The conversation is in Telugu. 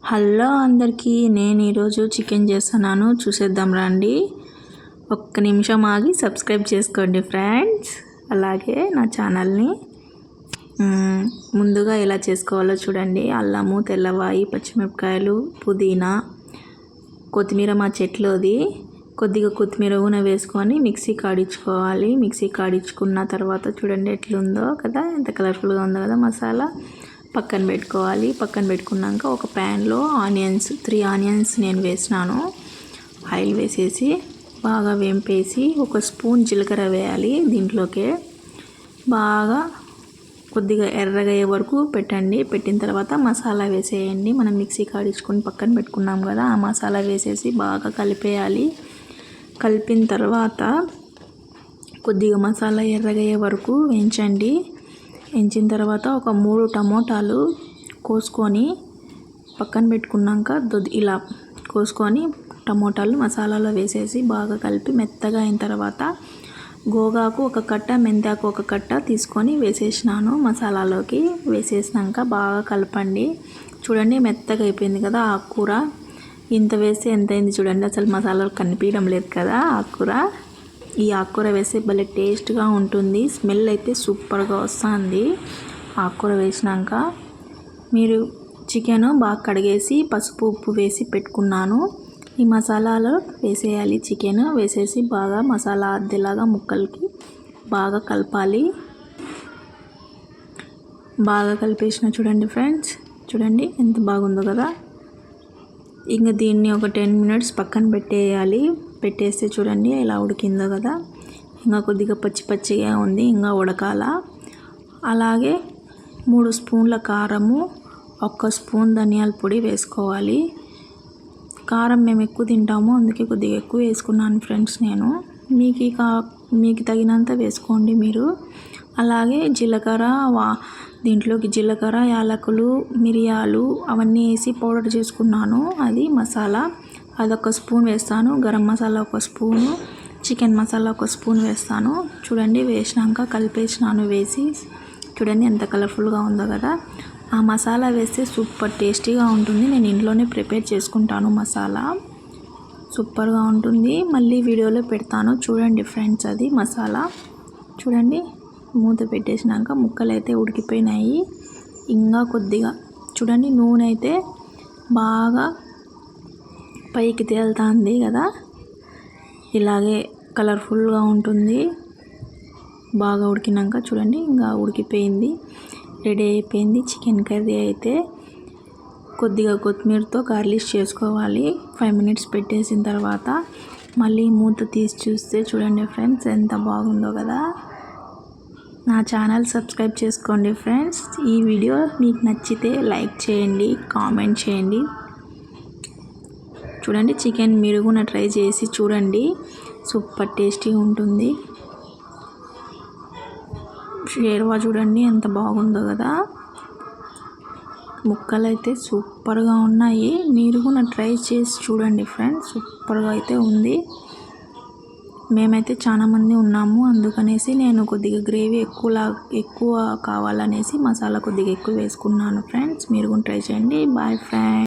హలో అందరికీ, నేను ఈరోజు చికెన్ చేస్తున్నాను. చూసేద్దాం రండి. ఒక్క నిమిషం ఆగి సబ్స్క్రైబ్ చేసుకోండి ఫ్రెండ్స్. అలాగే నా ఛానల్ని ముందుగా ఎలా చేసుకోవాలో చూడండి. అల్లము, తెల్లవాయి, పచ్చిమిరపకాయలు, పుదీనా, కొత్తిమీర మా చెట్లోది. కొద్దిగా కొత్తిమీర కూడా వేసుకొని మిక్సీ కాడించుకోవాలి. మిక్సీ కాడించుకున్న తర్వాత చూడండి ఎట్లుందో కదా, ఎంత కలర్ఫుల్గా ఉందో కదా. మసాలా పక్కన పెట్టుకోవాలి. పక్కన పెట్టుకున్నాక ఒక ప్యాన్లో 3 ఆనియన్స్ నేను వేసినాను. ఆయిల్ వేసేసి బాగా వేంపేసి ఒక స్పూన్ జీలకర్ర వేయాలి. దీంట్లోకే బాగా కొద్దిగా ఎర్రగా అయ్యే వరకు పెట్టండి. పెట్టిన తర్వాత మసాలా వేసేయండి. మనం మిక్సీ కాడించుకొని పక్కన పెట్టుకున్నాం కదా, ఆ మసాలా వేసేసి బాగా కలిపేయాలి. కలిపిన తర్వాత కొద్దిగా మసాలా ఎర్రగా అయ్యే వరకు వేయించండి. వేయించిన తర్వాత ఒక 3 టమోటాలు కోసుకొని పక్కన పెట్టుకున్నాక ఇలా కోసుకొని టమోటాలు మసాలాలో వేసేసి బాగా కలిపి మెత్తగా అయిన తర్వాత గోగాకు ఒక కట్ట, మెంతాకు ఒక కట్ట తీసుకొని వేసేసినాను. మసాలాలోకి వేసేసినాక బాగా కలపండి. చూడండి మెత్తగా అయిపోయింది కదా ఆకుకూర. ఇంత వేస్తే ఎంత అయింది చూడండి. అసలు మసాలాలు కనిపించడం లేదు కదా ఆకుకూర. ఈ ఆకుకూర వేస్తే భలే టేస్ట్గా ఉంటుంది. స్మెల్ అయితే సూపర్గా వస్తుంది. ఆకుకూర వేసినాక మీరు చికెన్ బాగా కడిగేసి పసుపు ఉప్పు వేసి పెట్టుకున్నాను. ఈ మసాలాలో వేసేయాలి. చికెన్ వేసేసి బాగా మసాలా అద్దేలాగా ముక్కలకి బాగా కలపాలి. బాగా కలిపేసిన చూడండి ఫ్రెండ్స్, చూడండి ఎంత బాగుందో కదా. ఇంకా దీన్ని ఒక 10 మినిట్స్ పక్కన పెట్టేయాలి. పెట్టేస్తే చూడండి ఎలా ఉడికిందో కదా. ఇంకా కొద్దిగా పచ్చిగా ఉంది, ఇంకా ఉడకాల. అలాగే 3 స్పూన్ల కారము, 1 స్పూన్ ధనియాల పొడి వేసుకోవాలి. కారం మేము ఎక్కువ తింటాము, అందుకే కొద్దిగా ఎక్కువ వేసుకున్నాను ఫ్రెండ్స్ నేను. మీకు తగినంత వేసుకోండి మీరు. అలాగే జీలకర్ర, దీంట్లోకి జీలకర్ర, యాలకులు, మిరియాలు అవన్నీ వేసి పౌడర్ చేసుకున్నాను. అది మసాలా, అది 1 స్పూన్ వేస్తాను. Garam masala 1 spoon, chicken masala 1 spoon వేస్తాను. చూడండి వేసినాక కలిపేసినాను. వేసి చూడండి ఎంత కలర్ఫుల్గా ఉందో కదా. ఆ మసాలా వేస్తే సూపర్ టేస్టీగా ఉంటుంది. నేను ఇంట్లోనే ప్రిపేర్ చేసుకుంటాను. మసాలా సూపర్గా ఉంటుంది. మళ్ళీ వీడియోలో పెడతాను చూడండి ఫ్రెండ్స్. అది మసాలా చూడండి. మూత పెట్టేసినాక ముక్కలు అయితే ఉడికిపోయినాయి. ఇంకా కొద్దిగా చూడండి నూనె అయితే బాగా పైకి తేలుతుంది కదా. ఇలాగే కలర్ఫుల్గా ఉంటుంది. బాగా ఉడికినాక చూడండి ఇంకా ఉడికిపోయింది, రెడీ అయిపోయింది. చికెన్ కర్రీ అయితే కొద్దిగా కొత్తిమీరతో గార్నిష్ చేసుకోవాలి. 5 మినిట్స్ పెట్టేసిన తర్వాత మళ్ళీ మూత తీసి చూస్తే చూడండి ఫ్రెండ్స్ ఎంత బాగుందో కదా. నా ఛానల్ సబ్స్క్రైబ్ చేసుకోండి ఫ్రెండ్స్. ఈ వీడియో మీకు నచ్చితే లైక్ చేయండి, కామెంట్ చేయండి. చూడండి చికెన్ మీరు కూడా ట్రై చేసి చూడండి, సూపర్ టేస్టీ ఉంటుంది. షేర్వా చూడండి ఎంత బాగుందో కదా. ముక్కలు అయితే సూపర్గా ఉన్నాయి. మీరు కూడా ట్రై చేసి చూడండి ఫ్రెండ్స్, సూపర్గా అయితే ఉంది. మేమైతే చాలామంది ఉన్నాము, అందుకనేసి నేను కొద్దిగా గ్రేవీ ఎక్కువ కావాలనేసి మసాలా కొద్దిగా ఎక్కువ వేసుకున్నాను ఫ్రెండ్స్. మీరు కూడా ట్రై చేయండి. Bye friends.